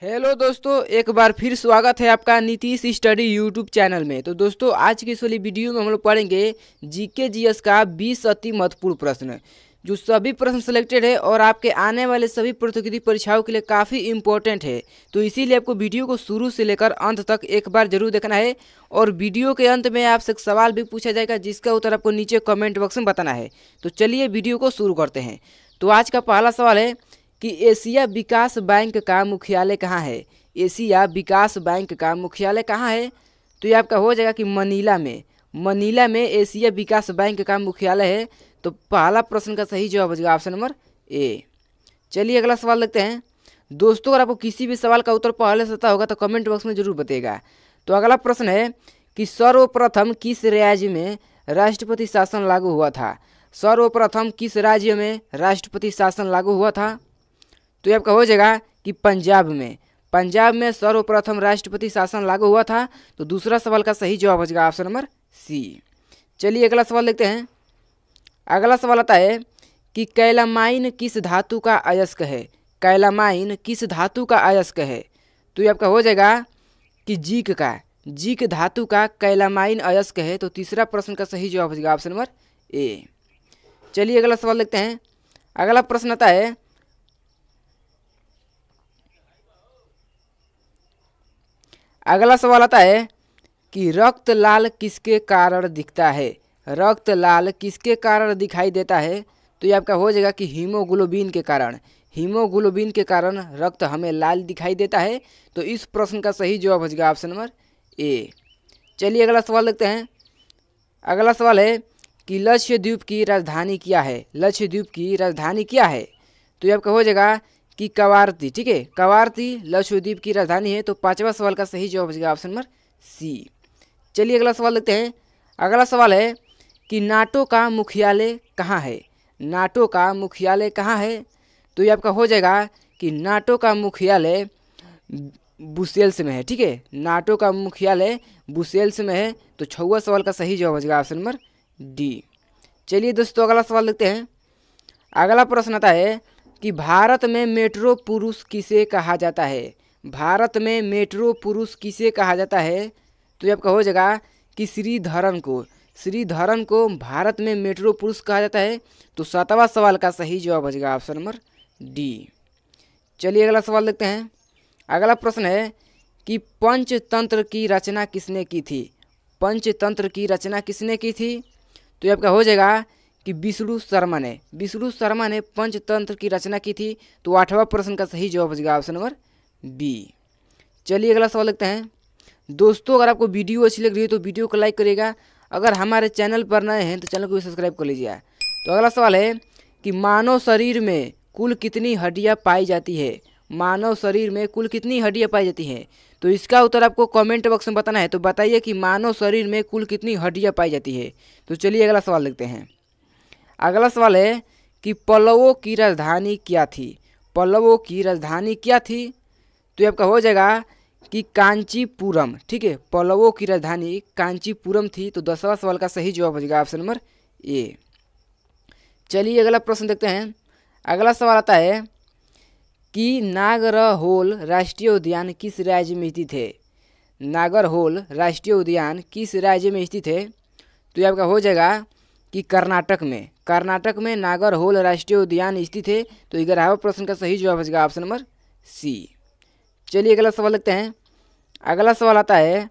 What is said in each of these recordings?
Hello दोस्तों, एक बार फिर स्वागत है आपका नीतीश स्टडी यूट्यूब चैनल में। तो दोस्तों, आज की इस वाली वीडियो में हम लोग पढ़ेंगे जीके जीएस का 20 अति महत्वपूर्ण प्रश्न, जो सभी प्रश्न सिलेक्टेड है और आपके आने वाले सभी प्रतियोगिता परीक्षाओं के लिए काफ़ी इंपॉर्टेंट है। तो इसीलिए आपको वीडियो को शुरू से लेकर अंत तक एक बार जरूर देखना है। और वीडियो के अंत में आपसे एक सवाल भी पूछा जाएगा, जिसका उत्तर आपको नीचे कमेंट बॉक्स में बताना है। तो चलिए वीडियो को शुरू करते हैं। तो आज का पहला सवाल है कि एशिया विकास बैंक का मुख्यालय कहाँ है। एशिया विकास बैंक का मुख्यालय कहाँ है? तो ये आपका हो जाएगा कि मनीला में एशिया विकास बैंक का मुख्यालय है। तो पहला प्रश्न का सही जवाब हो जाएगा ऑप्शन नंबर ए। चलिए अगला सवाल देखते हैं। दोस्तों, अगर आपको किसी भी सवाल का उत्तर पहले से पता होगा तो कमेंट बॉक्स में जरूर बताइएगा। तो अगला प्रश्न है कि सर्वप्रथम किस राज्य में राष्ट्रपति शासन लागू हुआ था। सर्वप्रथम किस राज्य में राष्ट्रपति शासन लागू हुआ था? तो ये आपका हो जाएगा कि पंजाब में सर्वप्रथम राष्ट्रपति शासन लागू हुआ था। तो दूसरा सवाल का सही जवाब हो जाएगा ऑप्शन नंबर सी। चलिए अगला सवाल देखते हैं। अगला सवाल आता है कि कैलामाइन किस धातु का अयस्क है। कैलामाइन किस धातु का अयस्क है? तो ये आपका हो जाएगा कि जीक धातु का कैलामाइन अयस्क है। तो तीसरा प्रश्न का सही जवाब हो जाएगा ऑप्शन नंबर ए। चलिए अगला सवाल देखते हैं। अगला प्रश्न आता है कि रक्त लाल किसके कारण दिखता है। रक्त लाल किसके कारण दिखाई देता है? तो ये आपका हो जाएगा कि हीमोग्लोबिन के कारण रक्त हमें लाल दिखाई देता है। तो इस प्रश्न का सही जवाब हो जाएगा ऑप्शन नंबर ए। चलिए अगला सवाल देखते हैं। अगला सवाल है कि लक्षद्वीप की राजधानी क्या है। लक्षद्वीप की राजधानी क्या है? तो ये आपका हो जाएगा कि कवारती। ठीक है, कवारती लक्षद्वीप की राजधानी है। तो पांचवा सवाल का सही जवाब हो जाएगा ऑप्शन नंबर सी। चलिए अगला सवाल देखते हैं। अगला सवाल है कि नाटो का मुख्यालय कहाँ है। नाटो का मुख्यालय कहाँ है? तो ये आपका हो जाएगा कि नाटो का मुख्यालय ब्रुसेल्स में है। ठीक है, नाटो का मुख्यालय ब्रुसेल्स में है। तो छठवां सवाल का सही जवाब हो जाएगा ऑप्शन नंबर डी। चलिए दोस्तों, अगला सवाल देखते हैं। अगला प्रश्न आता है कि भारत में मेट्रो पुरुष किसे कहा जाता है। भारत में मेट्रो पुरुष किसे कहा जाता है? तो ये आपका हो जाएगा कि श्रीधरन को भारत में मेट्रो पुरुष कहा जाता है। तो सातवां सवाल का सही जवाब हो जाएगा ऑप्शन नंबर डी। चलिए अगला सवाल देखते हैं। अगला प्रश्न है कि पंचतंत्र की रचना किसने की थी। पंचतंत्र की रचना किसने की थी? तो ये आपका हो जाएगा कि विष्णु शर्मा ने पंचतंत्र की रचना की थी। तो आठवां प्रश्न का सही जवाब हो जाएगा ऑप्शन नंबर बी। चलिए अगला सवाल देखते हैं। दोस्तों, अगर आपको वीडियो अच्छी लग रही है तो वीडियो को लाइक करिएगा। अगर हमारे चैनल पर नए हैं तो चैनल को सब्सक्राइब कर लीजिए। तो अगला सवाल है कि मानव शरीर में कुल कितनी हड्डियाँ पाई जाती है। मानव शरीर में कुल कितनी हड्डियाँ पाई जाती हैं? तो इसका उत्तर आपको कमेंट बॉक्स में बताना है। तो बताइए कि मानव शरीर में कुल कितनी हड्डियाँ पाई जाती है। तो चलिए अगला सवाल देखते हैं। अगला सवाल है कि पल्लवों की राजधानी क्या थी। पल्लवों की राजधानी क्या थी? तो ये आपका हो जाएगा कि कांचीपुरम। ठीक है, पल्लवों की राजधानी कांचीपुरम थी। तो 10वां सवाल का सही जवाब हो जाएगा ऑप्शन नंबर ए। चलिए अगला प्रश्न देखते हैं। अगला सवाल आता है कि नागरहोल राष्ट्रीय उद्यान किस राज्य में स्थित है। नागरहोल राष्ट्रीय उद्यान किस राज्य में स्थित है? तो ये आपका हो जाएगा कि कर्नाटक में नागरहोल राष्ट्रीय उद्यान स्थित है। तो 11वां प्रश्न का सही जवाब हो जाएगा ऑप्शन नंबर सी। चलिए अगला सवाल देखते हैं। अगला सवाल आता है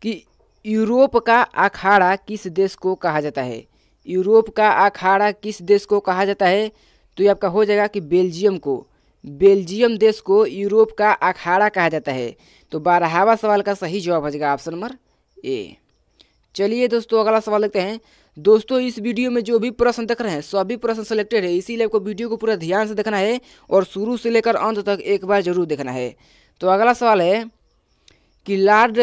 कि यूरोप का अखाड़ा किस देश को कहा जाता है। यूरोप का अखाड़ा किस देश को कहा जाता है? तो ये आपका हो जाएगा कि बेल्जियम देश को यूरोप का अखाड़ा कहा जाता है। तो 12वां सवाल का सही जवाब हो जाएगा ऑप्शन नंबर ए। चलिए दोस्तों, अगला सवाल देखते हैं। दोस्तों, इस वीडियो में जो भी प्रश्न देख रहे हैं सभी प्रश्न सेलेक्टेड है, इसीलिए आपको वीडियो को पूरा ध्यान से देखना है और शुरू से लेकर अंत तक एक बार जरूर देखना है। तो अगला सवाल है कि लॉर्ड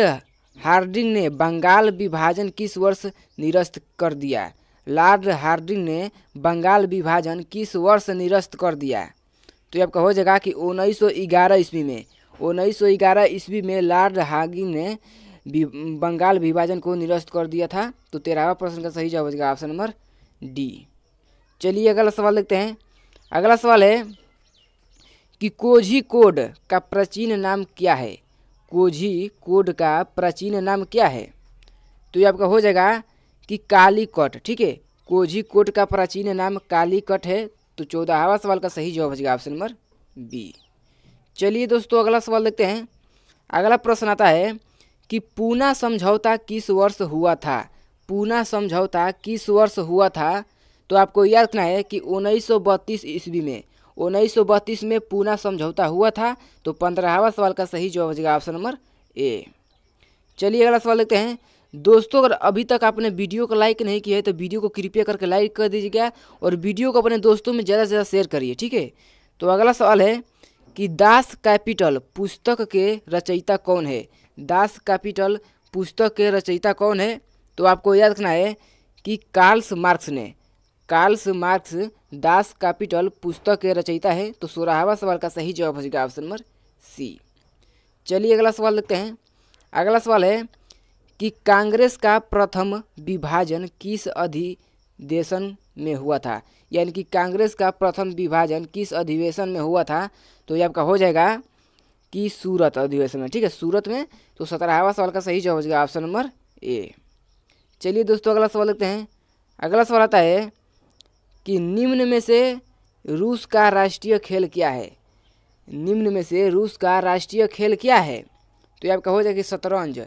हार्डिंग ने बंगाल विभाजन किस वर्ष निरस्त कर दिया। लॉर्ड हार्डिंग ने बंगाल विभाजन किस वर्ष निरस्त कर दिया? तो ये आपका हो जाएगा कि 1911 ईस्वी में लॉर्ड हार्डिंग ने बंगाल विभाजन को निरस्त कर दिया था। तो 13वां प्रश्न का सही जवाब हो जाएगा ऑप्शन नंबर डी। चलिए अगला सवाल देखते हैं। अगला सवाल है कि कोझिकोड का प्राचीन नाम क्या है। कोझिकोड का प्राचीन नाम क्या है। तो ये आपका हो जाएगा कि कालीकट। ठीक है, कोझिकोड का प्राचीन नाम कालीकट है। तो 14वां सवाल का सही जवाब हो जाएगा ऑप्शन नंबर बी। चलिए दोस्तों अगला सवाल देखते हैं। अगला प्रश्न आता है कि पूना समझौता किस वर्ष हुआ था। पूना समझौता किस वर्ष हुआ था। तो आपको याद रखना है कि 1932 ईस्वी में, 1932 में पूना समझौता हुआ था। तो 15वां सवाल का सही जवाब हो जाएगा ऑप्शन नंबर ए। चलिए अगला सवाल देखते हैं। दोस्तों अगर अभी तक आपने वीडियो को लाइक नहीं किया है तो वीडियो को कृपया करके लाइक कर दीजिएगा और वीडियो को अपने दोस्तों में ज़्यादा से ज़्यादा शेयर करिए। ठीक है, तो अगला सवाल है कि दास कैपिटल पुस्तक के रचयिता कौन है। दास कैपिटल पुस्तक के रचयिता कौन है। तो आपको याद रखना है कि कार्ल मार्क्स ने, कार्ल मार्क्स दास कैपिटल पुस्तक के रचयिता है। तो 16वां सवाल का सही जवाब हो जाएगा ऑप्शन नंबर सी। चलिए अगला सवाल देखते हैं। अगला सवाल है कि कांग्रेस का प्रथम विभाजन किस अधिवेशन में हुआ था। यानी कि कांग्रेस का प्रथम विभाजन किस अधिवेशन में हुआ था। तो ये आपका हो जाएगा कि सूरत अधिवेशन में। ठीक है, सूरत में। तो 17वां सवाल का सही जवाब हो जाएगा ऑप्शन नंबर ए। चलिए दोस्तों अगला सवाल देखते हैं। अगला सवाल आता है कि निम्न में से रूस का राष्ट्रीय खेल क्या है। निम्न में से रूस का राष्ट्रीय खेल क्या है। तो ये आपका हो जाएगा शतरंज।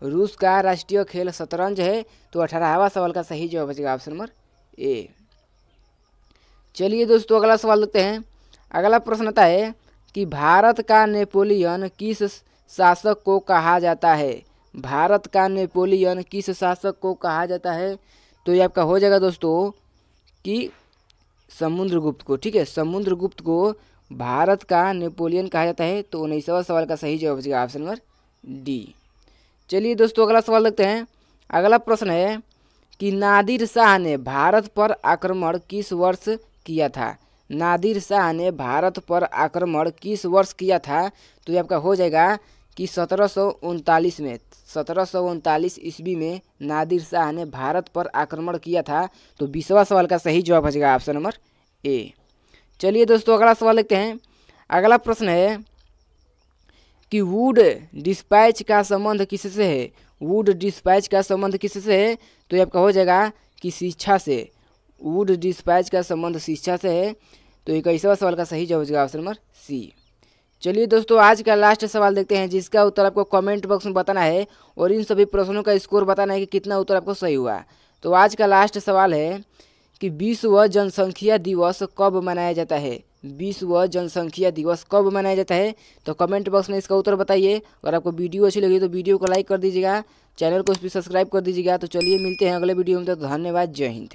रूस का राष्ट्रीय खेल शतरंज है। तो 18वां सवाल का सही जवाब हो जाएगा ऑप्शन नंबर ए। चलिए दोस्तों अगला सवाल देखते हैं। अगला प्रश्न आता है कि भारत का नेपोलियन किस शासक को कहा जाता है। भारत का नेपोलियन किस शासक को कहा जाता है। तो ये आपका हो जाएगा दोस्तों कि समुद्रगुप्त को। ठीक है, समुद्रगुप्त को भारत का नेपोलियन कहा जाता है। तो 19वां सवाल का सही जवाब हो जाएगा ऑप्शन नंबर डी। चलिए दोस्तों अगला सवाल देखते हैं। अगला प्रश्न है कि नादिर शाह ने भारत पर आक्रमण किस वर्ष किया था। नादिर शाह ने भारत पर आक्रमण किस वर्ष किया था। तो ये आपका हो जाएगा कि 1739 में, 1739 ईस्वी में नादिर शाह ने भारत पर आक्रमण किया था। तो 20वां सवाल का सही जवाब हो जाएगा ऑप्शन नंबर ए। चलिए दोस्तों अगला सवाल देखते हैं। अगला प्रश्न है कि वुड डिस्पैच का संबंध किससे है। वुड डिस्पैच का संबंध किससे है। तो ये आपका हो जाएगा कि शिक्षा से। वुड डिस्पैच का संबंध शिक्षा से है। तो 21वां सवाल का सही जवाब हो जाएगा ऑप्शन नंबर सी। चलिए दोस्तों आज का लास्ट सवाल देखते हैं जिसका उत्तर आपको कमेंट बॉक्स में बताना है और इन सभी प्रश्नों का स्कोर बताना है कि कितना उत्तर आपको सही हुआ। तो आज का लास्ट सवाल है कि विश्व जनसंख्या दिवस कब मनाया जाता है। विश्व जनसंख्या दिवस कब मनाया जाता है। तो कमेंट बॉक्स में इसका उत्तर बताइए। अगर आपको वीडियो अच्छी लगी तो वीडियो को लाइक कर दीजिएगा, चैनल को सब्सक्राइब कर दीजिएगा। तो चलिए मिलते हैं अगले वीडियो में। तो धन्यवाद, जय हिंद।